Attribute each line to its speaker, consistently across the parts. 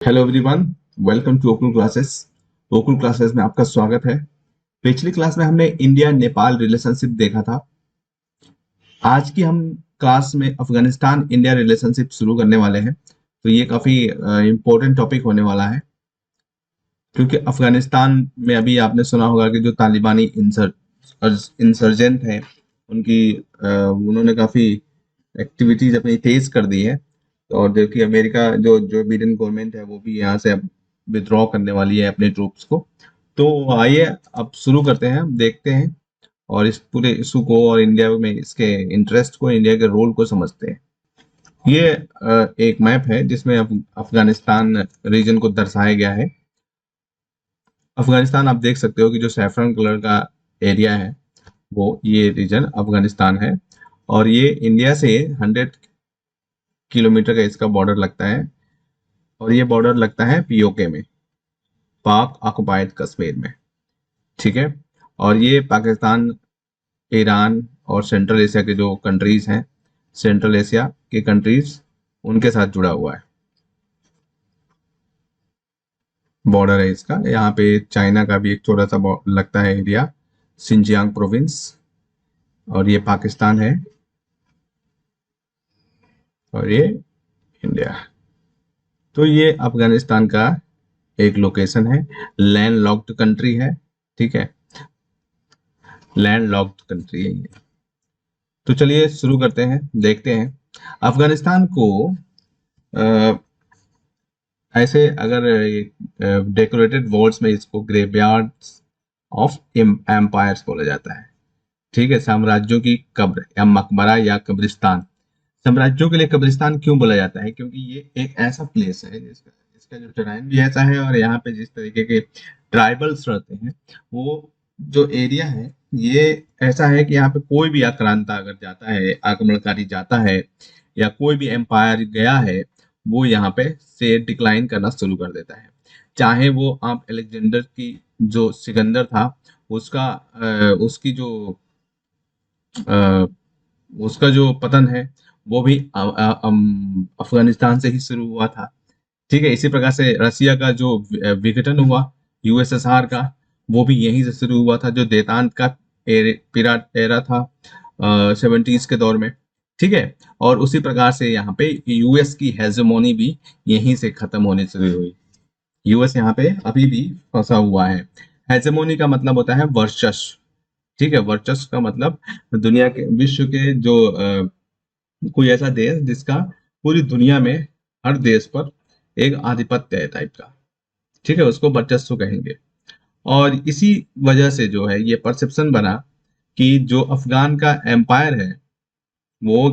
Speaker 1: Hello everyone, welcome to Okul classes. Okul classes में आपका स्वागत है। पिछली क्लास में हमने इंडिया नेपाल रिलेशनशिप देखा था। आज की हम क्लास में अफगानिस्तान इंडिया रिलेशनशिप शुरू करने वाले हैं। तो ये काफी इम्पोर्टेंट टॉपिक होने वाला है, क्योंकि अफगानिस्तान में अभी आपने सुना होगा कि जो तालिबानी इंसर्जेंट हैं, उनकी उन्होंने काफी एक्टिविटीज अपनी तेज कर दी है। और देखिए, अमेरिका जो जो बिडेन गवर्नमेंट है वो भी यहाँ से अब विड्रॉ करने वाली है अपने ट्रूप्स को। तो आइए अब शुरू करते हैं, देखते हैं और इस पूरे इशू को और इंडिया में इसके इंटरेस्ट को, इंडिया के रोल को समझते हैं। ये एक मैप है जिसमें अफगानिस्तान रीजन को दर्शाया गया है। अफगानिस्तान आप देख सकते हो कि जो सैफरन कलर का एरिया है वो ये रीजन अफगानिस्तान है। और ये इंडिया से 100 किलोमीटर का इसका बॉर्डर लगता है। और ये बॉर्डर लगता है पीओके में, पाक ऑक्युपाइड कश्मीर में। ठीक है। और ये पाकिस्तान, ईरान और सेंट्रल एशिया के जो कंट्रीज हैं, सेंट्रल एशिया के कंट्रीज, उनके साथ जुड़ा हुआ है। बॉर्डर है इसका। यहाँ पे चाइना का भी एक छोटा सा लगता है एरिया, सिंजियांग प्रोविंस। और ये पाकिस्तान है और ये इंडिया। तो ये अफगानिस्तान का एक लोकेशन है, लैंड लॉक्ड कंट्री है। ठीक है, लैंड लॉक्ड कंट्री है ये। तो चलिए शुरू करते हैं, देखते हैं अफगानिस्तान को। अ, ऐसे अगर डेकोरेटेड वॉल्स में इसको ग्रेवयार्ड्स ऑफ एम्पायर्स बोला जाता है। ठीक है, साम्राज्यों की कब्र या मकबरा या कब्रिस्तान। साम्राज्यों के लिए कब्रिस्तान क्यों बोला जाता है? क्योंकि ये एक ऐसा प्लेस है जिसका इसका जो टेराइन भी ऐसा है, और यहाँ पे जिस तरीके के ट्राइबल्स रहते हैं, वो जो एरिया है ये ऐसा है कि यहाँ पे कोई भी आक्रांता अगर जाता है, आक्रमणकारी जाता है या कोई भी एम्पायर गया है, वो यहाँ पे से डिक्लाइन करना शुरू कर देता है। चाहे वो आप अलेक्जेंडर की जो सिकंदर था, उसका उसकी जो अ, उसका जो पतन है वो भी अफगानिस्तान से ही शुरू हुआ था। ठीक है, इसी प्रकार से रसिया का जो विघटन हुआ यूएसएसआर का, वो भी यहीं से शुरू हुआ था, जो देतांत का पीरियड एरा था 70s के दौर में। ठीक है, और उसी प्रकार से यहाँ पे यूएस की हेजेमोनी भी यहीं से खत्म होने शुरू हुई। यूएस यहाँ पे अभी भी फंसा हुआ है। हेजेमोनी का मतलब होता है वर्चस्व। ठीक है, वर्चस्व का मतलब दुनिया के, विश्व के जो कोई ऐसा देश जिसका पूरी दुनिया में हर देश पर एक आधिपत्य है टाइप का। ठीक है, उसको वर्चस्व कहेंगे। और इसी वजह से जो है ये परसेप्शन बना कि जो अफगान का एम्पायर है वो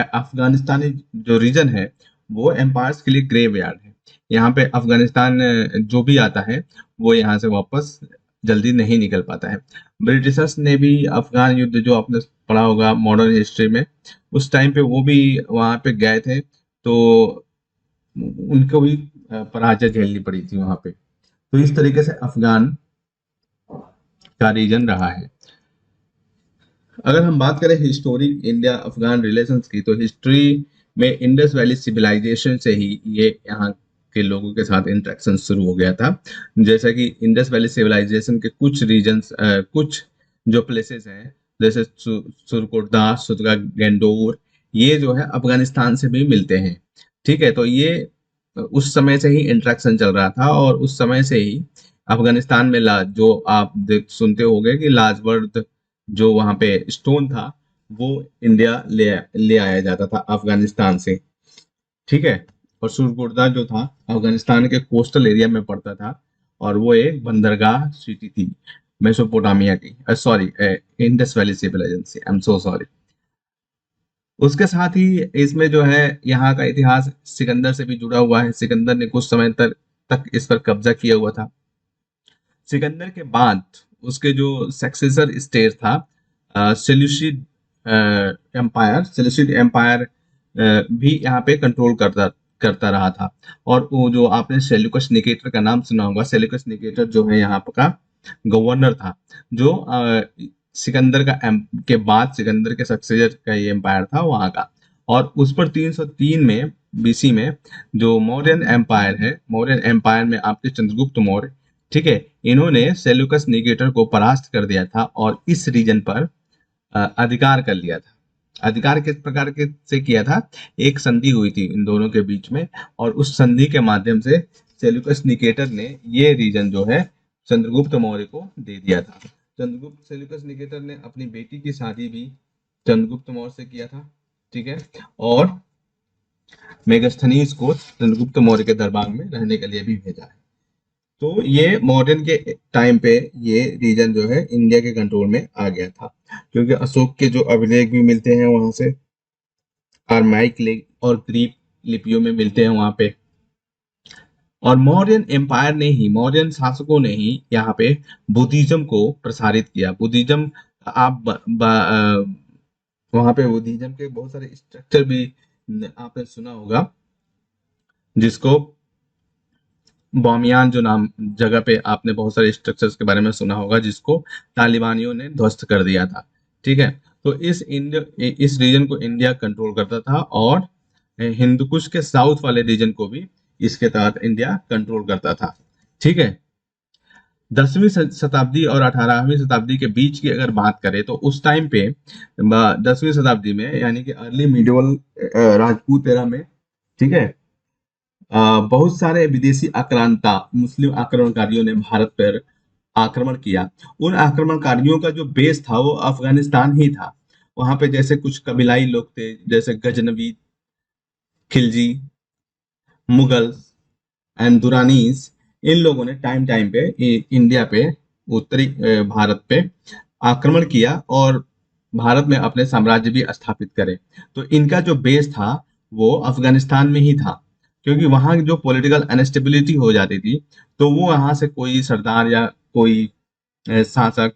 Speaker 1: अफगानिस्तानी जो रीजन है वो एम्पायर्स के लिए ग्रेव यार्ड है। यहाँ पे अफगानिस्तान जो भी आता है वो यहाँ से वापस जल्दी नहीं निकल पाता है। ब्रिटिशर्स ने भी अफगान युद्ध जो आपने पढ़ा होगा मॉडर्न हिस्ट्री में, उस टाइम पे वो भी वहां पे गए थे, तो उनको भी पराजय झेलनी पड़ी थी वहां पे। तो इस तरीके से अफगान का रीजन रहा है। अगर हम बात करें हिस्टोरिक इंडिया अफगान रिलेशंस की, तो हिस्ट्री में इंडस वैली सिविलाइजेशन से ही ये यहाँ के लोगों के साथ इंटरेक्शन शुरू हो गया था। जैसा कि इंडस वैली सिविलाइजेशन के कुछ रीजन्स, कुछ जो प्लेसेस हैं, जैसे सुरकोटदा, सुतगा, गेंडोर, ये जो है अफगानिस्तान से भी मिलते हैं। ठीक है, तो ये उस समय से ही इंटरेक्शन चल रहा था, और उस समय से ही अफगानिस्तान में जो आप सुनते होंगे कि लाजवर्द जो वहां पे स्टोन था, वो इंडिया ले आया जाता था अफगानिस्तान से। ठीक है, और सुरगुर्दा जो था अफगानिस्तान के कोस्टल एरिया में पड़ता था, और वो एक बंदरगाह सिटी थी मेसोपोटामिया की, sorry, Indus valley civilization, I am so sorry. उसके साथ ही इसमें जो है यहाँ का इतिहास सिकंदर से भी जुड़ा हुआ है। सिकंदर ने कुछ समय तक इस पर कब्जा किया हुआ था। सिकंदर के बाद उसके जो सक्सेसर स्टेट था सेल्यूसिड एम्पायर भी यहाँ पे कंट्रोल करता करता रहा था। और वो जो आपने सेल्यूकस निकेटर का नाम सुना होगा, सेल्यूकस निकेटर जो है यहाँ का गवर्नर था, जो सिकंदर के बाद सिकंदर के सक्सेसर का ये एम्पायर था वहाँ का। और उस पर 303 में बीसी में जो मौर्यन एम्पायर है, मौर्यन एम्पायर में आपके चंद्रगुप्त मौर्य, ठीक है, इन्होंने सेल्यूकस निकेटर को परास्त कर दिया था और इस रीजन पर अधिकार कर लिया था। अधिकार किस प्रकार के से किया था, एक संधि हुई थी इन दोनों के बीच में, और उस संधि के माध्यम से सेल्यूकस निकेटर ने ये रीजन जो है चंद्रगुप्त मौर्य को दे दिया था। चंद्रगुप्त सेल्यूकस निकेटर ने अपनी बेटी की शादी भी चंद्रगुप्त मौर्य से किया था, ठीक है, और मेगास्थनीज को चंद्रगुप्त मौर्य के दरबार में रहने के लिए भी भेजा है। तो ये मॉडर्न के टाइम पे ये रीजन जो है इंडिया के कंट्रोल में आ गया था, क्योंकि अशोक के जो अभिलेख भी मिलते हैं वहां से, आर्माइक और ग्रीक लिपियों में मिलते हैं वहां पे। और मौर्यन एम्पायर ने ही, मौर्यन शासकों ने ही यहाँ पे बुद्धिज्म को प्रसारित किया। बुद्धिज्म आप वहां पे बुद्धिज्म के बहुत सारे स्ट्रक्चर भी आपने सुना होगा, जिसको बामियान जो नाम जगह पे आपने बहुत सारे स्ट्रक्चर्स के बारे में सुना होगा, जिसको तालिबानियों ने ध्वस्त कर दिया था, ठीक है। तो इस रीजन को इंडिया कंट्रोल करता था, और हिंदुकुश के साउथ वाले रीजन को भी इसके तहत इंडिया कंट्रोल करता था, ठीक है। 10वीं शताब्दी और 18वीं शताब्दी के बीच की अगर बात करें तो उस टाइम पे 10वीं शताब्दी में, यानी कि अर्ली मिडिवल राजपूत एरा में, ठीक है, बहुत सारे विदेशी आक्रांता मुस्लिम आक्रमणकारियों ने भारत पर आक्रमण किया। उन आक्रमणकारियों का जो बेस था वो अफगानिस्तान ही था। वहां पे जैसे कुछ कबीलाई लोग थे, जैसे गजनवी, खिलजी, मुगल एंड दुरानीस, इन लोगों ने टाइम टाइम पे इंडिया पे, उत्तरी भारत पे आक्रमण किया और भारत में अपने साम्राज्य भी स्थापित करे। तो इनका जो बेस था वो अफगानिस्तान में ही था, क्योंकि वहां जो पॉलिटिकल अनस्टेबिलिटी हो जाती थी, तो वो वहां से कोई सरदार या कोई शासक,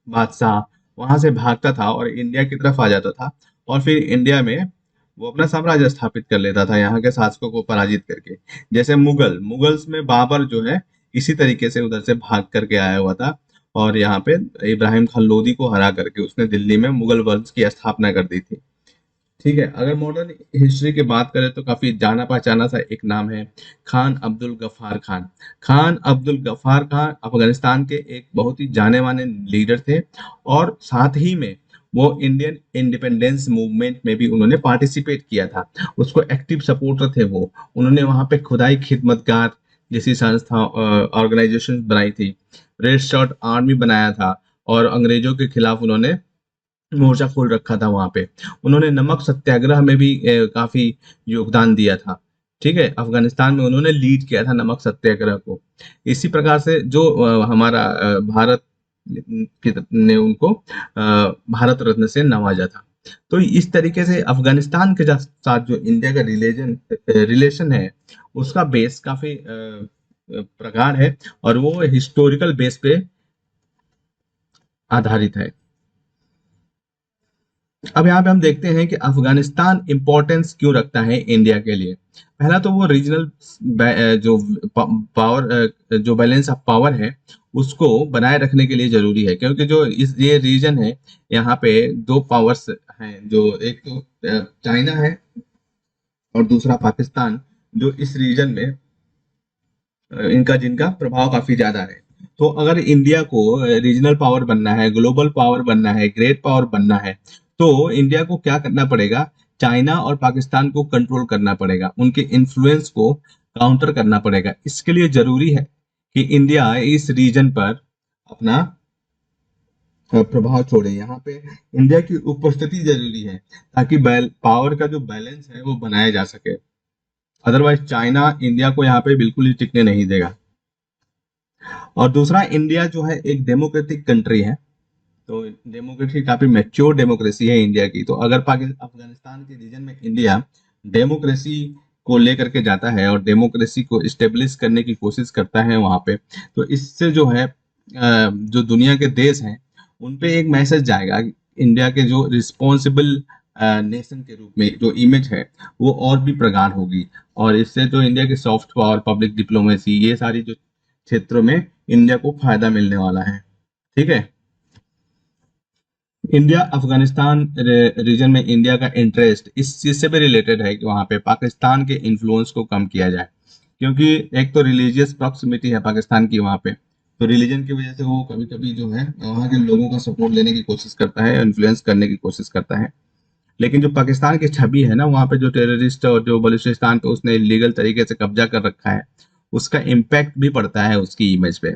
Speaker 1: बादशाह वहां से भागता था और इंडिया की तरफ आ जाता था, और फिर इंडिया में वो अपना साम्राज्य स्थापित कर लेता था यहाँ के शासकों को पराजित करके। जैसे मुगल्स में बाबर जो है इसी तरीके से उधर से भाग करके आया हुआ था, और यहाँ पे इब्राहिम खान लोदी को हरा करके उसने दिल्ली में मुगल वंश की स्थापना कर दी थी, ठीक है। अगर मॉडर्न हिस्ट्री की बात करें तो काफी जाना पहचाना सा एक नाम है, खान अब्दुल गफ्फार खान। खान अब्दुल गफ्फार खान अफगानिस्तान के एक बहुत ही जाने माने लीडर थे, और साथ ही में वो इंडियन इंडिपेंडेंस मूवमेंट में भी उन्होंने पार्टिसिपेट किया था। उसको एक्टिव सपोर्टर थे वो। उन्होंने वहां पे खुदाई खिदमतगार जैसी संस्था, ऑर्गेनाइजेशन बनाई थी, रेड शर्ट आर्मी बनाया था, और अंग्रेजों के खिलाफ उन्होंने मोर्चा खोल रखा था वहां पे। उन्होंने नमक सत्याग्रह में भी काफी योगदान दिया था, ठीक है। अफगानिस्तान में उन्होंने लीड किया था नमक सत्याग्रह को। इसी प्रकार से जो हमारा भारत ने उनको भारत रत्न से नवाजा था। तो इस तरीके से अफगानिस्तान के साथ जो इंडिया का रिलेशन है उसका बेस काफी प्रगाढ़ है, और वो हिस्टोरिकल बेस पे आधारित है। अब यहाँ पे हम देखते हैं कि अफगानिस्तान इंपॉर्टेंस क्यों रखता है इंडिया के लिए। पहला तो वो रीजनल जो पावर, जो बैलेंस ऑफ पावर है उसको बनाए रखने के लिए जरूरी है, क्योंकि जो ये रीजन है यहाँ पे दो पावर्स हैं, जो एक तो चाइना है और दूसरा पाकिस्तान, जो इस रीजन में जिनका प्रभाव काफी ज्यादा है। तो अगर इंडिया को रीजनल पावर बनना है, ग्लोबल पावर बनना है, ग्रेट पावर बनना है, तो इंडिया को क्या करना पड़ेगा, चाइना और पाकिस्तान को कंट्रोल करना पड़ेगा, उनके इन्फ्लुएंस को काउंटर करना पड़ेगा। इसके लिए जरूरी है कि इंडिया इस रीजन पर अपना प्रभाव छोड़े। यहाँ पे इंडिया की उपस्थिति जरूरी है, ताकि पावर का जो बैलेंस है वो बनाया जा सके। अदरवाइज चाइना इंडिया को यहाँ पे बिल्कुल ही टिकने नहीं देगा। और दूसरा, इंडिया जो है एक डेमोक्रेटिक कंट्री है, तो डेमोक्रेसी काफी मैच्योर डेमोक्रेसी है इंडिया की। तो अगर अफगानिस्तान के रीजन में इंडिया डेमोक्रेसी को लेकर के जाता है और डेमोक्रेसी को इस्टेब्लिश करने की कोशिश करता है वहां पे, तो इससे जो है जो दुनिया के देश हैं उन पे एक मैसेज जाएगा। इंडिया के जो रिस्पॉन्सिबल नेशन के रूप में जो इमेज है वो और भी प्रगाढ़ होगी, और इससे जो इंडिया के सॉफ्ट पावर, पब्लिक डिप्लोमेसी, ये सारी जो क्षेत्रों में इंडिया को फायदा मिलने वाला है, ठीक है। इंडिया अफगानिस्तान रीजन में इंडिया का इंटरेस्ट इस चीज से भी रिलेटेड है कि वहां पे पाकिस्तान के इन्फ्लुएंस को कम किया जाए, क्योंकि एक तो रिलीजियस प्रॉक्सिमिटी है पाकिस्तान की वहां पे, तो रिलीजन की वजह से वो कभी कभी जो है वहां के लोगों का सपोर्ट लेने की कोशिश करता है, इन्फ्लुएंस करने की कोशिश करता है। लेकिन जो पाकिस्तान की छवि है ना वहां पे, जो टेररिस्ट और जो बलूचिस्तान पे उसने इलीगल तरीके से कब्जा कर रखा है, उसका इम्पैक्ट भी पड़ता है उसकी इमेज पे।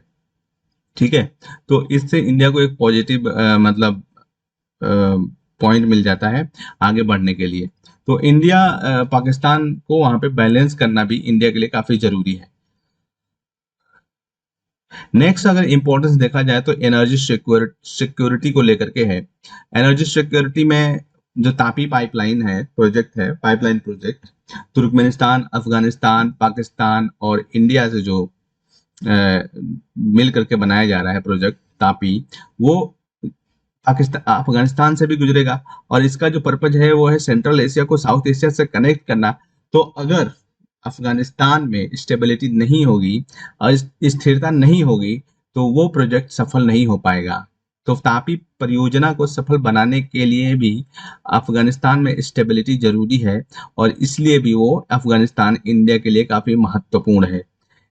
Speaker 1: ठीक है, तो इससे इंडिया को एक पॉजिटिव मतलब पॉइंट मिल जाता है आगे बढ़ने के लिए। तो इंडिया पाकिस्तान को वहां पे बैलेंस करना भी इंडिया के लिए काफी जरूरी है। नेक्स्ट अगर इंपॉर्टेंस देखा जाए तो एनर्जी सिक्योरिटी को लेकर के है। एनर्जी सिक्योरिटी में जो तापी पाइपलाइन है, प्रोजेक्ट है, pipeline project Turkmenistan, Afghanistan, Pakistan और इंडिया से जो मिल करके बनाया जा रहा है प्रोजेक्ट तापी, वो पाकिस्तान अफगानिस्तान से भी गुजरेगा। और इसका जो पर्पज है वो है सेंट्रल एशिया को साउथ एशिया से कनेक्ट करना। तो अगर अफगानिस्तान में स्टेबिलिटी नहीं होगी और स्थिरता नहीं होगी तो वो प्रोजेक्ट सफल नहीं हो पाएगा। तो तापी परियोजना को सफल बनाने के लिए भी अफगानिस्तान में स्टेबिलिटी जरूरी है, और इसलिए भी वो अफगानिस्तान इंडिया के लिए काफी महत्वपूर्ण है।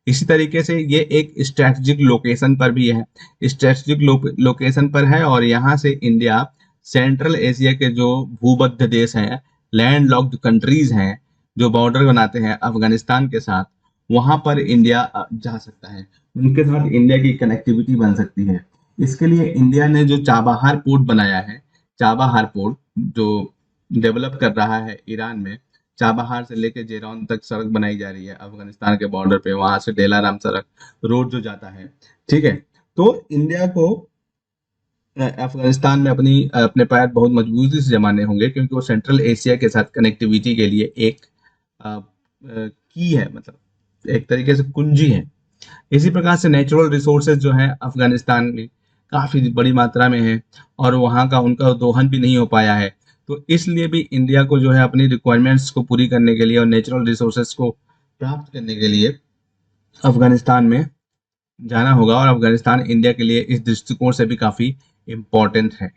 Speaker 1: इसी तरीके से ये एक स्ट्रेटजिक लोकेशन पर भी है, स्ट्रेटजिक लोकेशन पर है, और यहाँ से इंडिया सेंट्रल एशिया के जो भूमध्य देश हैं, लैंड लॉक्ड कंट्रीज हैं, जो बॉर्डर बनाते हैं अफगानिस्तान के साथ, वहां पर इंडिया जा सकता है, उनके साथ इंडिया की कनेक्टिविटी बन सकती है। इसके लिए इंडिया ने जो चाबहार पोर्ट बनाया है, चाबहार पोर्ट जो डेवलप कर रहा है ईरान में, चाबहार से लेके जेरौन तक सड़क बनाई जा रही है अफगानिस्तान के बॉर्डर पे, वहां से डेलाराम सड़क रोड जो जाता है। ठीक है, तो इंडिया को अफगानिस्तान में अपने पैर बहुत मजबूती से जमाने होंगे, क्योंकि वो सेंट्रल एशिया के साथ कनेक्टिविटी के लिए एक की है, मतलब एक तरीके से कुंजी है। इसी प्रकार से नेचुरल रिसोर्सेज जो है अफगानिस्तान में काफी बड़ी मात्रा में है, और वहाँ का उनका दोहन भी नहीं हो पाया है। तो इसलिए भी इंडिया को जो है अपनी रिक्वायरमेंट्स को पूरी करने के लिए और नेचुरल रिसोर्सेज को प्राप्त करने के लिए अफगानिस्तान में जाना होगा, और अफगानिस्तान इंडिया के लिए इस दृष्टिकोण से भी काफी इम्पोर्टेंट है।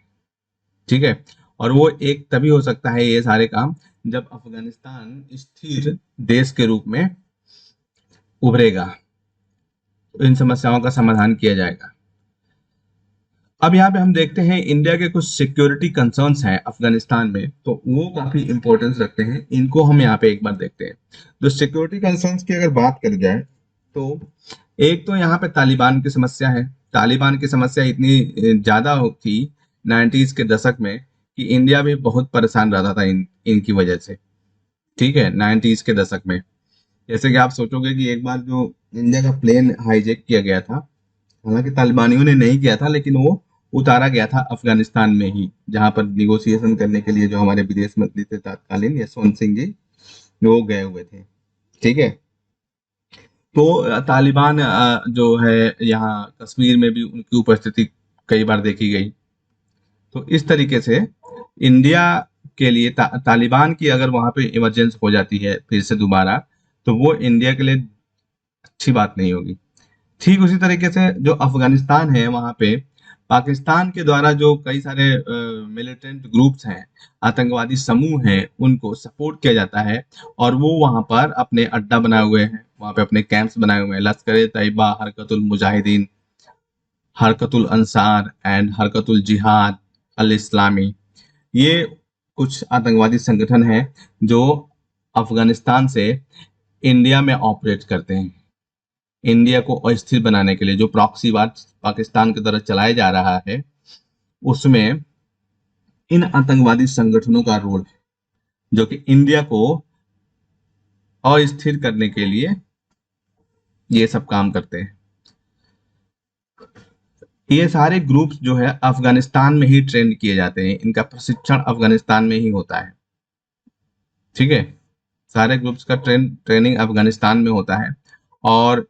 Speaker 1: ठीक है, और वो एक तभी हो सकता है ये सारे काम जब अफगानिस्तान स्थिर देश के रूप में उभरेगा, तो इन समस्याओं का समाधान किया जाएगा। अब यहाँ पे हम देखते हैं इंडिया के कुछ सिक्योरिटी कंसर्न्स हैं अफगानिस्तान में, तो वो काफी इंपॉर्टेंस रखते हैं, इनको हम यहाँ पे एक बार देखते हैं। तो सिक्योरिटी कंसर्न्स की अगर बात करी जाए तो एक तो यहाँ पे तालिबान की समस्या है। तालिबान की समस्या इतनी ज्यादा थी 90s के दशक में कि इंडिया भी बहुत परेशान रहता था इनकी वजह से। ठीक है, 90s के दशक में जैसे कि आप सोचोगे कि एक बार जो इंडिया का प्लेन हाईजैक किया गया था, हालांकि तालिबानियों ने नहीं किया था, लेकिन वो उतारा गया था अफगानिस्तान में ही, जहां पर निगोशिएशन करने के लिए जो हमारे विदेश मंत्री थे तत्कालीन यशवंत सिंह जी, वो गए हुए थे। ठीक है, तो तालिबान जो है यहाँ कश्मीर में भी उनकी उपस्थिति कई बार देखी गई। तो इस तरीके से इंडिया के लिए तालिबान की अगर वहां पे इमरजेंसी हो जाती है फिर से दोबारा, तो वो इंडिया के लिए अच्छी बात नहीं होगी। ठीक उसी तरीके से जो अफगानिस्तान है वहां पे पाकिस्तान के द्वारा जो कई सारे मिलिटेंट ग्रुप्स हैं, आतंकवादी समूह हैं, उनको सपोर्ट किया जाता है, और वो वहां पर अपने अड्डा बनाए हुए हैं, वहां पे अपने कैंप्स बनाए हुए हैं। लश्कर ए तैयबा, हरकतुल मुजाहिदीन, हरकतुल अंसार एंड हरकतुल जिहाद अल इस्लामी, ये कुछ आतंकवादी संगठन हैं जो अफगानिस्तान से इंडिया में ऑपरेट करते हैं। इंडिया को अस्थिर बनाने के लिए जो प्रॉक्सी वार पाकिस्तान की तरफ चलाया जा रहा है, उसमें इन आतंकवादी संगठनों का रोल है, जो कि इंडिया को अस्थिर करने के लिए ये सब काम करते हैं। ये सारे ग्रुप्स जो है अफगानिस्तान में ही ट्रेन किए जाते हैं, इनका प्रशिक्षण अफगानिस्तान में ही होता है। ठीक है, सारे ग्रुप्स का ट्रेनिंग अफगानिस्तान में होता है, और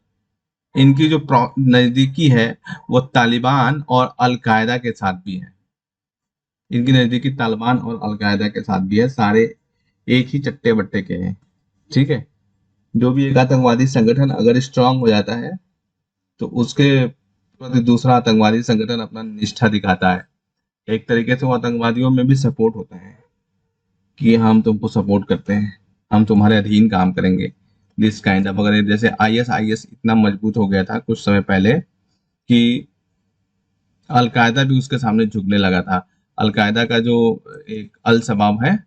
Speaker 1: इनकी जो नजदीकी है वो तालिबान और अलकायदा के साथ भी है। इनकी नजदीकी तालिबान और अलकायदा के साथ भी है, सारे एक ही चट्टे बट्टे के हैं। ठीक है, जो भी एक आतंकवादी संगठन अगर स्ट्रांग हो जाता है तो उसके प्रति दूसरा आतंकवादी संगठन अपना निष्ठा दिखाता है। एक तरीके से वो आतंकवादियों में भी सपोर्ट होता है कि हम तुमको सपोर्ट करते हैं, हम तुम्हारे अधीन काम करेंगे, दिस काइंड ऑफ। अगर जैसे आईएस इतना मजबूत हो गया था कुछ समय पहले कि अलकायदा भी उसके सामने झुकने लगा था। अलकायदा का जो एक अल शबाब है,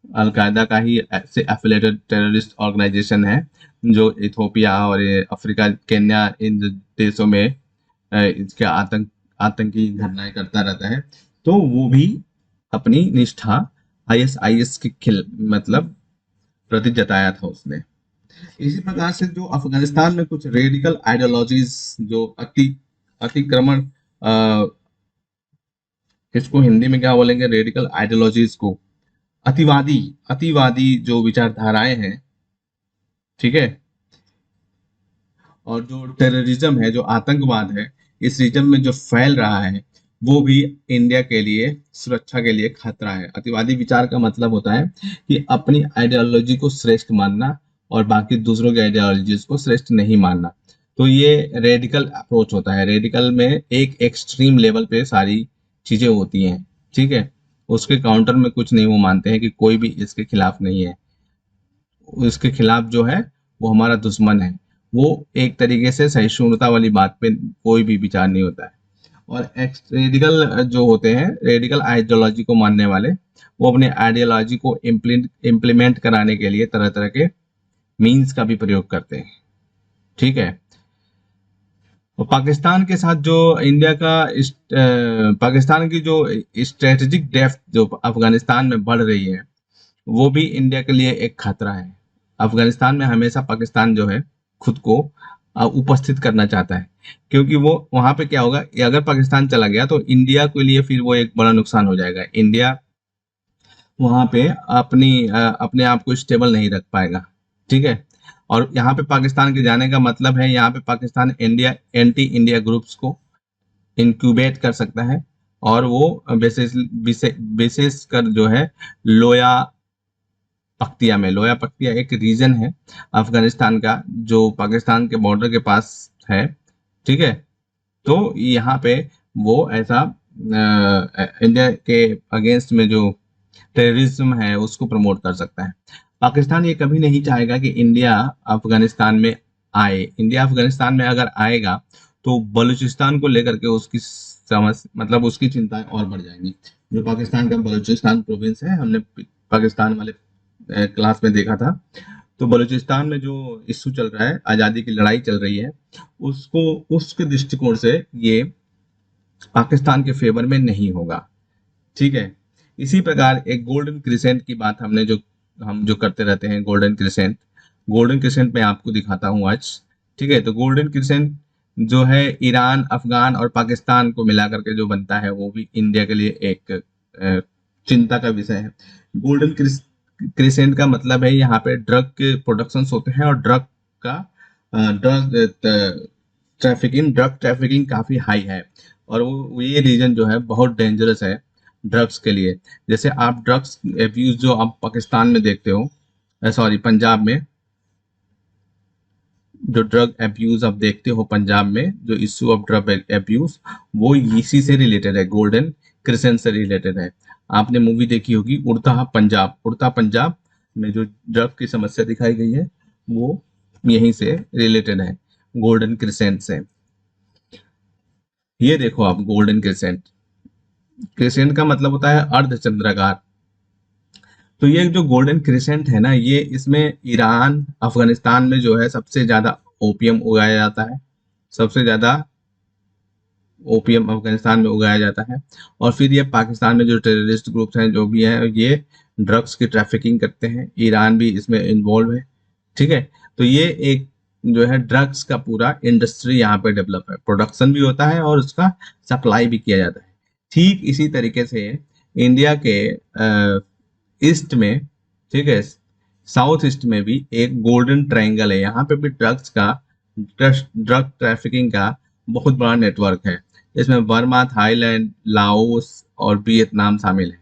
Speaker 1: अलकायदा का ही से एफिलेटेड टेररिस्ट ऑर्गेनाइजेशन है, जो इथोपिया और ये अफ्रीका, केन्या, इन देशों में इसके आतंकी घटनाएं करता रहता है। तो वो भी अपनी निष्ठा आईएस के खिल मतलब प्रति जताया था उसने। इसी प्रकार से जो अफगानिस्तान में कुछ रेडिकल आइडियोलॉजीज जो अतिक्रमण, इसको हिंदी में क्या बोलेंगे, रेडिकल आइडियोलॉजीज को, अतिवादी अतिवादी जो विचारधाराएं हैं, ठीक है, और जो टेररिज्म है, जो आतंकवाद है, इस रीजन में जो फैल रहा है, वो भी इंडिया के लिए सुरक्षा के लिए खतरा है। अतिवादी विचार का मतलब होता है कि अपनी आइडियोलॉजी को श्रेष्ठ मानना और बाकी दूसरों की आइडियोलॉजीज को श्रेष्ठ नहीं मानना। तो ये रेडिकल अप्रोच होता है। रेडिकल में एक एक्सट्रीम लेवल पे सारी चीजें होती हैं, ठीक है। उसके काउंटर में कुछ नहीं, वो मानते हैं कि कोई भी इसके खिलाफ नहीं है, उसके खिलाफ जो है वो हमारा दुश्मन है। वो एक तरीके से सहिष्णुता वाली बात पे कोई भी विचार नहीं होता है। और रेडिकल जो होते हैं, रेडिकल आइडियोलॉजी को मानने वाले, वो अपने आइडियोलॉजी को इम्प्लीमेंट कराने के लिए तरह तरह के मीन्स का भी प्रयोग करते हैं, ठीक है। और पाकिस्तान के साथ जो इंडिया का पाकिस्तान की जो स्ट्रेटेजिक डेप्थ जो अफगानिस्तान में बढ़ रही है, वो भी इंडिया के लिए एक खतरा है। अफगानिस्तान में हमेशा पाकिस्तान जो है खुद को उपस्थित करना चाहता है, क्योंकि वो वहां पे क्या होगा कि अगर पाकिस्तान चला गया तो इंडिया के लिए फिर वो एक बड़ा नुकसान हो जाएगा। इंडिया वहां पे अपने आप को स्टेबल नहीं रख पाएगा, ठीक है। और यहाँ पे पाकिस्तान के जाने का मतलब है, यहाँ पे Pakistan India anti India groups को इंक्यूबेट कर सकता है, और वो विशेष कर जो है लोया लोया पख्तिया एक रीजन है अफगानिस्तान का जो पाकिस्तान के बॉर्डर के पास है, ठीक है। तो यहाँ पे वो ऐसा इंडिया के अगेंस्ट में जो टेररिज्म है उसको प्रमोट कर सकता है। पाकिस्तान ये कभी नहीं चाहेगा कि इंडिया अफगानिस्तान में आए। इंडिया अफगानिस्तान में अगर आएगा तो बलूचिस्तान को लेकर के उसकी समझ मतलब उसकी चिंताएं और बढ़ जाएंगी। जो पाकिस्तान का बलूचिस्तान प्रोविंस है, हमने पाकिस्तान वाले क्लास में देखा था। तो बलूचिस्तान में जो इशू चल रहा है, आज़ादी की लड़ाई चल रही है, उसको उसके दृष्टिकोण से ये पाकिस्तान के फेवर में नहीं होगा, ठीक है। इसी प्रकार एक गोल्डन क्रिसेंट की बात हम जो करते रहते हैं, गोल्डन क्रिसेंट मैं आपको दिखाता हूँ आज, ठीक है। तो गोल्डन क्रिसेंट जो है ईरान, अफगान और पाकिस्तान को मिला करके जो बनता है, वो भी इंडिया के लिए एक चिंता का विषय है। गोल्डन क्रिसेंट का मतलब है यहाँ पे ड्रग के प्रोडक्शन होते हैं, और ड्रग ट्रैफिकिंग काफी हाई है, और वो ये रीजन जो है बहुत डेंजरस है ड्रग्स के लिए। जैसे आप ड्रग्स एब्यूज जो आप पाकिस्तान में देखते हो, सॉरी पंजाब में जो ड्रग एब्यूज आप देखते हो पंजाब में, जो इश्यू ऑफ ड्रग एब्यूज, वो इसी से रिलेटेड है, गोल्डन क्रिसेंट से रिलेटेड है। आपने मूवी देखी होगी उड़ता पंजाब में जो ड्रग की समस्या दिखाई गई है, वो यहीं से रिलेटेड है, गोल्डन क्रिसेंट से। ये देखो आप, गोल्डन क्रिसेंट का मतलब होता है अर्धचंद्राकार। तो ये जो गोल्डन क्रिसेंट है ना, ये इसमें ईरान, अफगानिस्तान में जो है सबसे ज्यादा ओपियम उगाया जाता है, सबसे ज्यादा ओपियम अफगानिस्तान में उगाया जाता है। और फिर ये पाकिस्तान में जो टेररिस्ट ग्रुप्स हैं जो भी हैं, ये ड्रग्स की ट्रैफिकिंग करते हैं, ईरान भी इसमें इन्वॉल्व है, ठीक है। तो ये एक जो है ड्रग्स का पूरा इंडस्ट्री यहाँ पे डेवलप है, प्रोडक्शन भी होता है और उसका सप्लाई भी किया जाता है। ठीक इसी तरीके से इंडिया के ईस्ट में, ठीक है, साउथ ईस्ट में भी एक गोल्डन ट्रायंगल है, यहाँ पे भी ड्रग ट्रैफिकिंग का बहुत बड़ा नेटवर्क है। इसमें बर्मा, थाईलैंड, लाओस और वियतनाम शामिल है,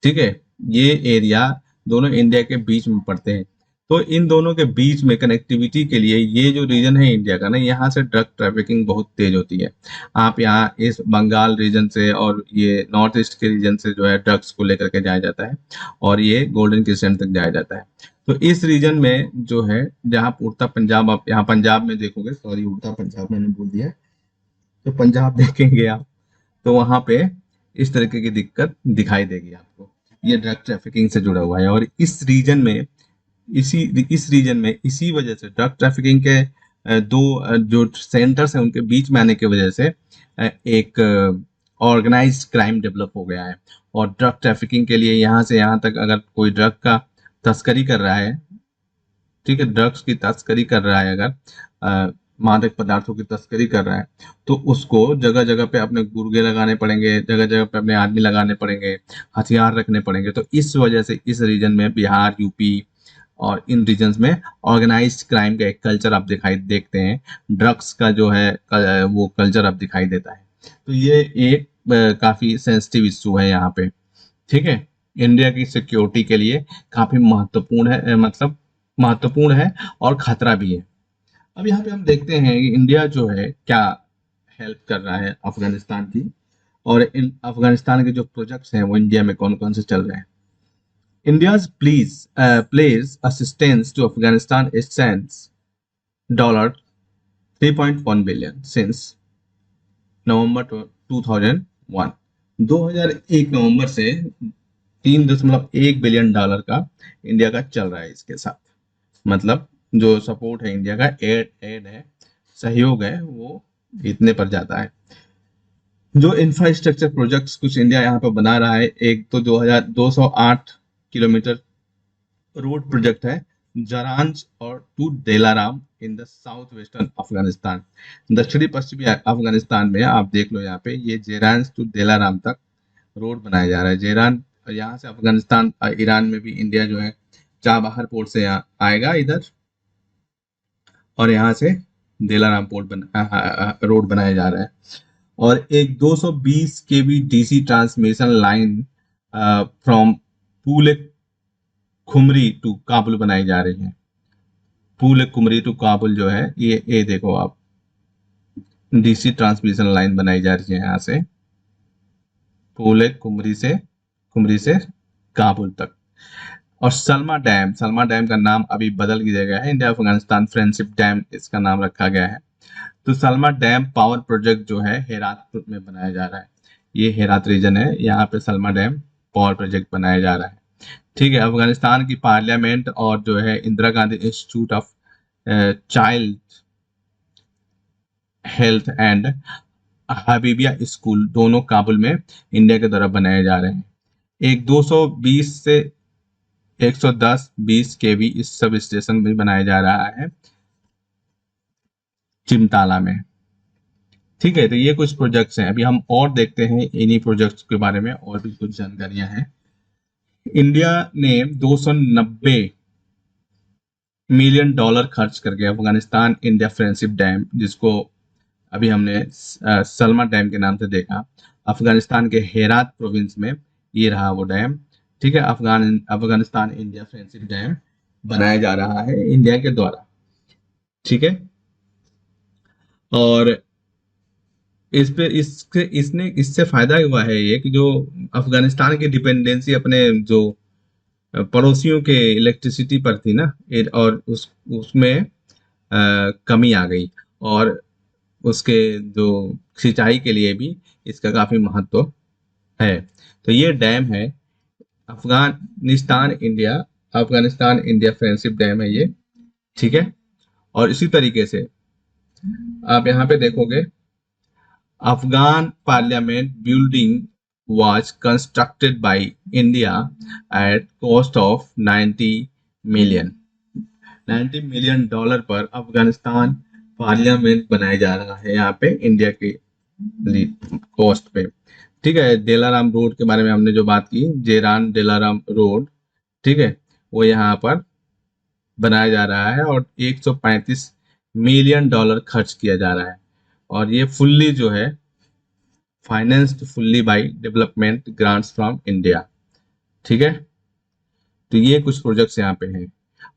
Speaker 1: ठीक है। ये एरिया दोनों इंडिया के बीच में पड़ते हैं। तो इन दोनों के बीच में कनेक्टिविटी के लिए ये जो रीजन है इंडिया का ना, यहाँ से ड्रग ट्रैफिकिंग बहुत तेज होती है। आप यहाँ इस बंगाल रीजन से और ये नॉर्थ ईस्ट के रीजन से जो है ड्रग्स को लेकर के जाया जाता है और ये गोल्डन क्रिसेंट तक जाया जाता है। तो इस रीजन में जो है, जहाँ उड़ता पंजाब, आप यहाँ पंजाब में देखोगे, सॉरी उड़ता पंजाब मैंने बोल दिया है, तो पंजाब देखेंगे आप, तो वहां पे इस तरीके की दिक्कत दिखाई देगी आपको। ये ड्रग ट्रैफिकिंग से जुड़ा हुआ है और इस रीजन में इसी वजह से ड्रग ट्रैफिकिंग के जो सेंटर्स हैं उनके बीच में आने की वजह से एक ऑर्गेनाइज्ड क्राइम डेवलप हो गया है। और ड्रग ट्रैफिकिंग के लिए यहाँ से यहाँ तक अगर कोई ड्रग का तस्करी कर रहा है, ठीक है, ड्रग्स की तस्करी कर रहा है, अगर मादक पदार्थों की तस्करी कर रहा है, तो उसको जगह जगह पे अपने गुर्गे लगाने पड़ेंगे, जगह जगह पे अपने आदमी लगाने पड़ेंगे, हथियार रखने पड़ेंगे। तो इस वजह से इस रीजन में, बिहार, यूपी और इन रीजन्स में ऑर्गेनाइज्ड क्राइम का एक कल्चर आप देखते हैं, ड्रग्स का जो है वो कल्चर अब दिखाई देता है। तो ये एक काफी सेंसिटिव इशू है यहाँ पे, ठीक है, इंडिया की सिक्योरिटी के लिए काफी महत्वपूर्ण है, मतलब महत्वपूर्ण है और खतरा भी है। अब यहाँ पे हम देखते हैं कि इंडिया जो है क्या हेल्प कर रहा है अफगानिस्तान की, और इन अफगानिस्तान के जो प्रोजेक्ट्स हैं वो इंडिया में कौन कौन से चल रहे हैं। India's plays assistance to Afghanistan extends $3.1 billion since November 2001। 2001 नवंबर से $3.1 बिलियन का इंडिया का चल रहा है इसके साथ। मतलब जो सपोर्ट है इंडिया का, एड है, सहयोग है, वो इतने पर जाता है। जो इंफ्रास्ट्रक्चर प्रोजेक्ट्स कुछ इंडिया यहाँ पर बना रहा है, एक तो 2208 किलोमीटर रोड प्रोजेक्ट है जरांज और to Delaram in the south western Afghanistan. दक्षिणी पश्चिमी अफगानिस्तान में आप देख लो, यहाँ पे ये जेरांज टू देलाराम तक रोड बनाया जा रहा है। जेरान, यहाँ से अफगानिस्तान, ईरान में भी इंडिया जो है चाबहार पोर्ट से आएगा इधर, और यहाँ से देलाराम पोर्ट रोड बनाया जा रहा है। और एक 220 KV DC transmission line from Pule Khumri to Kabul बनाई जा रही है। पूले कुमरी टू काबुल जो है, ये देखो आप, डीसी ट्रांसमिशन लाइन बनाई जा रही है यहाँ से पूले कुमरी से काबुल तक। और सलमा डैम का नाम अभी बदल दिया गया है, इंडिया अफगानिस्तान फ्रेंडशिप डैम इसका नाम रखा गया है। तो सलमा डैम पावर प्रोजेक्ट जो है हेरात में बनाया जा रहा है। ये हेरात रीजन है, यहाँ पे सलमा डैम पावर प्रोजेक्ट बनाया जा रहा है, ठीक है। अफगानिस्तान की पार्लियामेंट और जो है Indira Gandhi institute of child health and Habibiya school दोनों काबुल में इंडिया के द्वारा बनाए जा रहे हैं। एक 220 से 110-20 केवी इस सब स्टेशन भी बनाया जा रहा है चिमताला में, ठीक है। तो ये कुछ प्रोजेक्ट्स हैं। अभी हम और देखते हैं इन्हीं प्रोजेक्ट्स के बारे में, और भी कुछ जानकारियां हैं। इंडिया ने $290 मिलियन खर्च करके अफगानिस्तान इंडिया फ्रेंडशिप डैम, जिसको अभी हमने सलमा डैम के नाम से देखा, अफगानिस्तान के हेरात प्रोविंस में ये रहा वो डैम, ठीक है। अफगानिस्तान इंडिया फ्रेंडशिप डैम बनाया जा रहा है इंडिया के द्वारा, ठीक है। और इस पे इससे फायदा हुआ है ये कि जो अफगानिस्तान की डिपेंडेंसी अपने जो पड़ोसियों के इलेक्ट्रिसिटी पर थी ना, और उसमें कमी आ गई, और उसके जो सिंचाई के लिए भी इसका काफी महत्व है। तो ये डैम है अफगानिस्तान इंडिया फ्रेंडशिप डैम है ये, ठीक है। और इसी तरीके से आप यहाँ पे देखोगे, Afghan parliament building was constructed by India at cost of $90 million पर अफगानिस्तान पार्लियामेंट बनाया जा रहा है यहाँ पे इंडिया के कॉस्ट पे, ठीक है। देलाराम रोड के बारे में हमने जो बात की, जेरान देलाराम रोड, ठीक है, वो यहाँ पर बनाया जा रहा है और $135 मिलियन खर्च किया जा रहा है। और ये फुल्ली जो है financed fully by development grants from India, ठीक है। तो ये कुछ प्रोजेक्ट्स यहाँ पे हैं।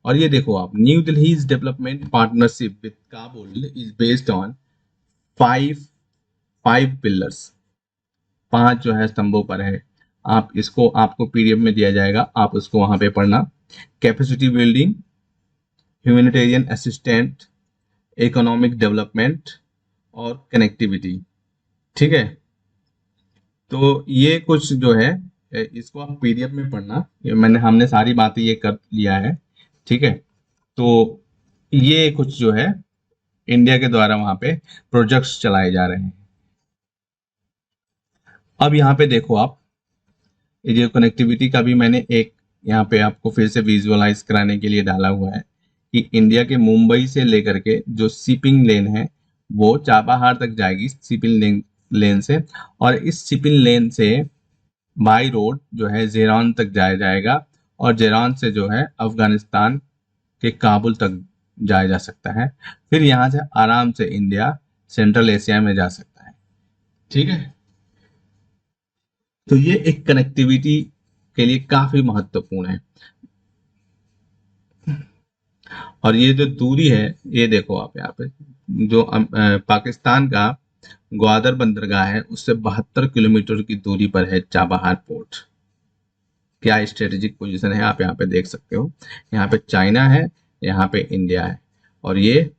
Speaker 1: और ये देखो आप, new Delhi development partnership with Kabul is based on five five pillars, 5 जो है स्तंभों पर है। आप इसको, आपको पीडीएफ में दिया जाएगा, आप उसको वहां पे पढ़ना। Capacity building, humanitarian assistant, economic development और कनेक्टिविटी। ठीक है, तो ये कुछ जो है इसको आप पीडीएफ में पढ़ना, ये हमने सारी बातें ये कर लिया है। ठीक है, तो ये कुछ जो है इंडिया के द्वारा वहां पे प्रोजेक्ट्स चलाए जा रहे हैं। अब यहाँ पे देखो आप, ये जो कनेक्टिविटी का भी मैंने एक यहाँ पे आपको फिर से विजुअलाइज कराने के लिए डाला हुआ है कि इंडिया के मुंबई से लेकर के जो शिपिंग लेन है वो चाबहार तक जाएगी शिपिंग लेन से, और इस शिपिंग लेन से बाई रोड जो है जेरॉन तक जाया जाएगा, और जेरॉन से जो है अफगानिस्तान के काबुल तक जाया जा सकता है। फिर यहाँ से आराम से इंडिया सेंट्रल एशिया में जा सकता है। ठीक है, तो ये एक कनेक्टिविटी के लिए काफी महत्वपूर्ण है। और ये जो दूरी है, ये देखो आप यहाँ पे जो पाकिस्तान का ग्वादर बंदरगाह है उससे 72 किलोमीटर की दूरी पर है चाबहार पोर्ट। क्या स्ट्रेटेजिक पोजीशन है आप यहाँ पे देख सकते हो। यहाँ पे चाइना है, यहाँ पे इंडिया है, और ये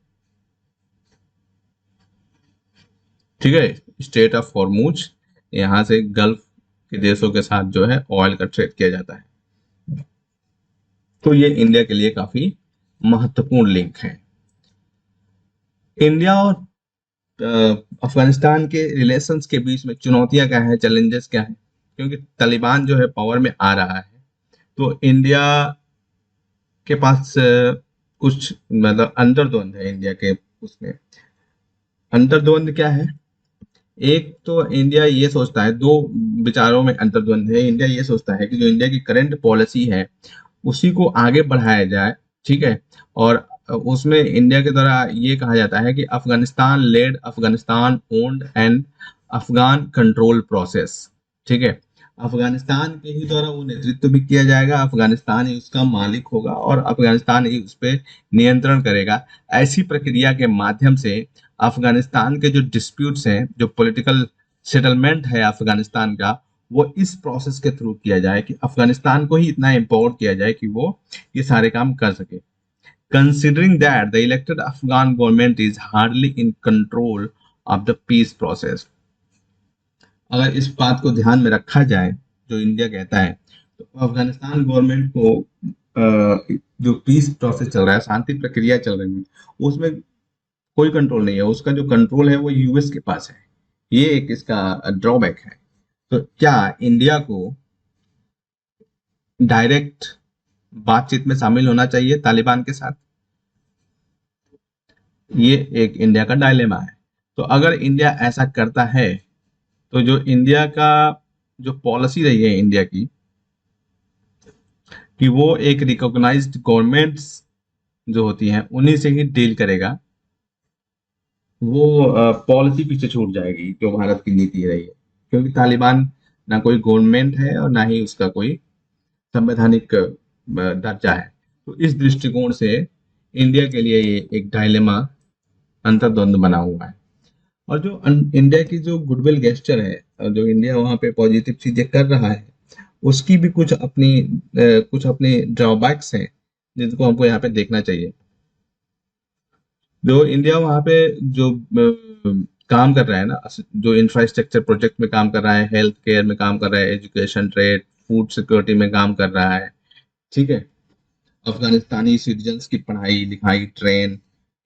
Speaker 1: ठीक है स्टेट ऑफ हॉर्मुज, यहाँ से गल्फ के देशों के साथ जो है ऑयल का ट्रेड किया जाता है। तो ये इंडिया के लिए काफी महत्वपूर्ण लिंक है। इंडिया और अफगानिस्तान के रिलेशंस के बीच में चुनौतियां क्या है, चैलेंजेस क्या है, क्योंकि तालिबान जो है पावर में आ रहा है, तो इंडिया के पास कुछ मतलब अंतर्द्वंद है। इंडिया के उसमें अंतर्द्वंद क्या है, एक तो इंडिया ये सोचता है, दो विचारों में अंतर्द्वंद है। इंडिया ये सोचता है कि जो इंडिया की करंट पॉलिसी है उसी को आगे बढ़ाया जाए। ठीक है, और उसमें इंडिया के द्वारा ये कहा जाता है कि Afghanistan led, Afghanistan owned and Afghan control process. ठीक है, अफगानिस्तान के ही द्वारा वो नेतृत्व भी किया जाएगा, अफगानिस्तान ही उसका मालिक होगा और अफगानिस्तान ही उस पर नियंत्रण करेगा। ऐसी प्रक्रिया के माध्यम से अफगानिस्तान के जो डिस्प्यूट्स हैं, जो पॉलिटिकल सेटलमेंट है अफगानिस्तान का, वो इस प्रोसेस के थ्रू किया जाए कि अफगानिस्तान को ही इतना एम्पावर किया जाए कि वो ये सारे काम कर सके। Considering that the elected Afghan government is hardly in control of the peace process, अगर इस बात को ध्यान में रखा जाए जो इंडिया कहता है, तो अफगानिस्तान गवर्नमेंट को जो पीस प्रोसेस चल रहा है, शांति प्रक्रिया चल रही है, उसमें कोई कंट्रोल नहीं है। उसका जो कंट्रोल है वो यूएस के पास है। ये एक इसका ड्रॉबैक है। तो क्या इंडिया को डायरेक्ट बातचीत में शामिल होना चाहिए तालिबान के साथ? ये एक इंडिया का डायलेमा है। तो अगर इंडिया ऐसा करता है तो जो इंडिया का जो पॉलिसी रही है इंडिया की कि वो एक रिकॉग्नाइज्ड गवर्नमेंट्स जो होती हैं उन्हीं से ही डील करेगा, वो पॉलिसी पीछे छूट जाएगी जो भारत की नीति रही है। क्योंकि तालिबान ना कोई गवर्नमेंट है और ना ही उसका कोई संवैधानिक दर्जा है। तो इस दृष्टिकोण से इंडिया के लिए ये एक डायलेमा, अंतर्द्वंद बना हुआ है। और जो इंडिया की जो गुडविल गेस्चर है, जो इंडिया वहाँ पे पॉजिटिव चीजें कर रहा है, उसकी भी कुछ अपनी ड्रॉबैक्स हैं जिनको हमको यहाँ पे देखना चाहिए। जो इंडिया वहाँ पे जो काम कर रहा है ना, जो इंफ्रास्ट्रक्चर प्रोजेक्ट में काम कर रहा है, हेल्थ केयर में काम कर रहा है, एजुकेशन, ट्रेड, फूड सिक्योरिटी में काम कर रहा है। ठीक है, अफगानिस्तानी सिटीजन्स की पढ़ाई लिखाई, ट्रेन,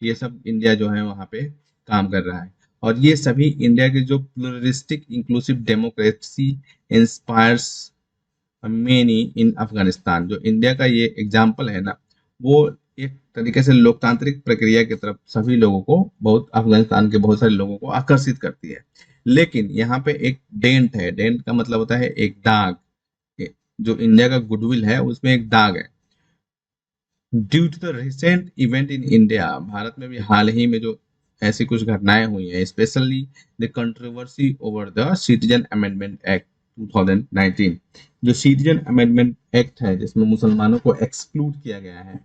Speaker 1: ये सब इंडिया जो है वहाँ पे काम कर रहा है। और ये सभी इंडिया की जो pluralistic inclusive democracy inspires many in Afghanistan, जो इंडिया का ये एग्जाम्पल है ना, वो एक तरीके से लोकतांत्रिक प्रक्रिया की तरफ सभी लोगों को, बहुत अफगानिस्तान के बहुत सारे लोगों को आकर्षित करती है। लेकिन यहाँ पे एक डेंट है। डेंट का मतलब होता है एक दाग। जो इंडिया का गुडविल है उसमें एक दाग है। Due to the recent event in India, Bharat में भी हाल ही में जो ऐसी कुछ घटनाएं हुई हैं, specially the controversy over the citizen amendment act 2019 जो सिटीजन अमेंडमेंट एक्ट है जिसमें मुसलमानों को एक्सक्लूड किया गया है,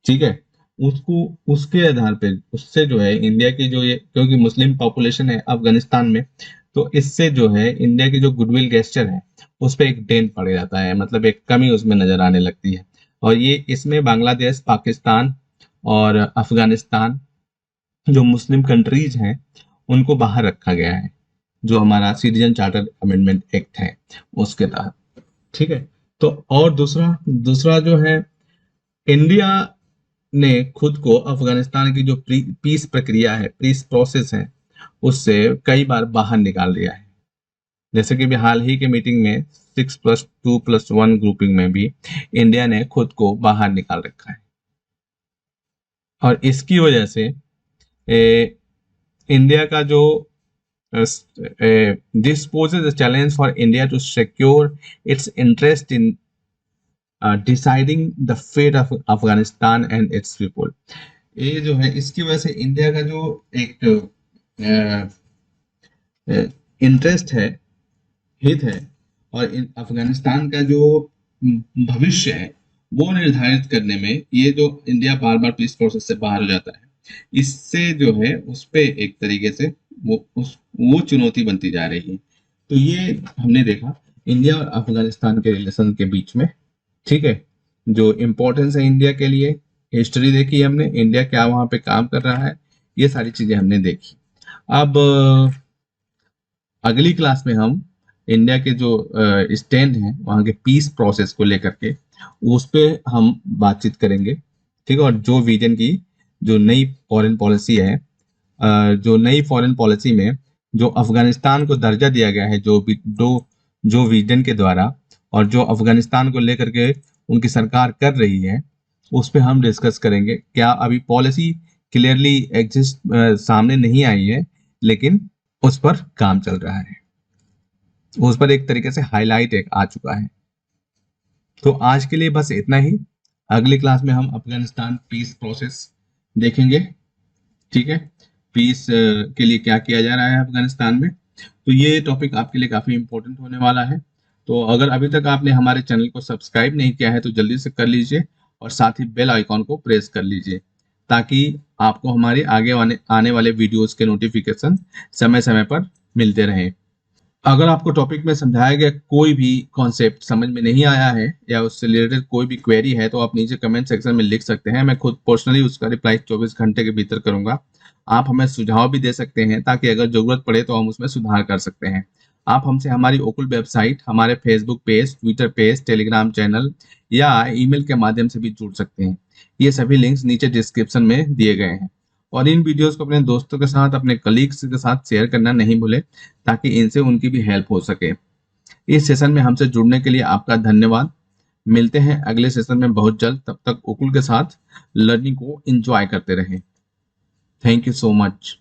Speaker 1: ठीक है, उसको उसके आधार पे उससे जो है इंडिया की जो ये क्योंकि मुस्लिम पॉपुलेशन है अफगानिस्तान में, तो इससे जो है इंडिया की जो गुडविल गेस्चर है उस पर एक डेंट पड़ जाता है, मतलब एक कमी उसमें नजर आने लगती है। और ये इसमें बांग्लादेश, पाकिस्तान और अफगानिस्तान जो मुस्लिम कंट्रीज हैं उनको बाहर रखा गया है जो हमारा सिटीजन चार्टर अमेंडमेंट एक्ट है उसके तहत, ठीक है। तो और दूसरा दूसरा जो है, इंडिया ने खुद को अफगानिस्तान की जो पीस प्रक्रिया है, पीस प्रोसेस है, उससे कई बार बाहर निकाल दिया है। जैसे कि भी हाल ही के मीटिंग में 6+2+1 ग्रुपिंग में भी इंडिया ने खुद को बाहर निकाल रखा है। और इसकी वजह से इंडिया का जो this poses a challenge for India to secure its interest in deciding the fate of Afghanistan and its people। ये जो है इसकी वजह से इंडिया का जो एक इंटरेस्ट है, हित है, और अफगानिस्तान का जो भविष्य है वो निर्धारित करने में ये जो इंडिया बार बार पीस प्रोसेस से बाहर हो जाता है, इससे जो है उस पे एक तरीके से वो चुनौती बनती जा रही है। तो ये हमने देखा इंडिया और अफगानिस्तान के रिलेशन के बीच में, ठीक है, जो इम्पोर्टेंस है इंडिया के लिए, हिस्ट्री देखी हमने, इंडिया क्या वहां पे काम कर रहा है, ये सारी चीजें हमने देखी। अब अगली क्लास में हम इंडिया के जो स्टैंड हैं वहाँ के पीस प्रोसेस को लेकर के उस पे हम बातचीत करेंगे, ठीक है। और जो विजन की जो नई फॉरेन पॉलिसी है, जो नई फॉरेन पॉलिसी में जो अफगानिस्तान को दर्जा दिया गया है जो विजन के द्वारा, और जो अफगानिस्तान को लेकर के उनकी सरकार कर रही है, उस पर हम डिस्कस करेंगे। क्या अभी पॉलिसी क्लियरली एग्जिस्ट सामने नहीं आई है, लेकिन उस पर काम चल रहा है, उस पर एक तरीके से हाईलाइट एक आ चुका है। तो आज के लिए बस इतना ही। अगली क्लास में हम अफगानिस्तान पीस प्रोसेस देखेंगे, ठीक है, पीस के लिए क्या किया जा रहा है अफगानिस्तान में। तो ये टॉपिक आपके लिए काफी इंपॉर्टेंट होने वाला है। तो अगर अभी तक आपने हमारे चैनल को सब्सक्राइब नहीं किया है तो जल्दी से कर लीजिए, और साथ ही बेल आइकॉन को प्रेस कर लीजिए ताकि आपको हमारे आगे आने वाले वीडियोस के नोटिफिकेशन समय समय पर मिलते रहें। अगर आपको टॉपिक में समझाया गया कोई भी कॉन्सेप्ट समझ में नहीं आया है या उससे रिलेटेड कोई भी क्वेरी है तो आप नीचे कमेंट सेक्शन में लिख सकते हैं। मैं खुद पर्सनली उसका रिप्लाई 24 घंटे के भीतर करूंगा। आप हमें सुझाव भी दे सकते हैं ताकि अगर जरूरत पड़े तो हम उसमें सुधार कर सकते हैं। आप हमसे हमारी ओकुल वेबसाइट, हमारे Facebook page, Twitter page, Telegram channel या ईमेल के माध्यम से भी जुड़ सकते हैं। ये सभी लिंक्स नीचे डिस्क्रिप्शन में दिए गए हैं। और इन वीडियोस को अपने दोस्तों के साथ, अपने कलीग्स के साथ शेयर करना नहीं भूलें ताकि इनसे उनकी भी हेल्प हो सके। इस सेशन में हमसे जुड़ने के लिए आपका धन्यवाद। मिलते हैं अगले सेशन में बहुत जल्द। तब तक ओकुल के साथ लर्निंग को एंजॉय करते रहें। Thank you so much.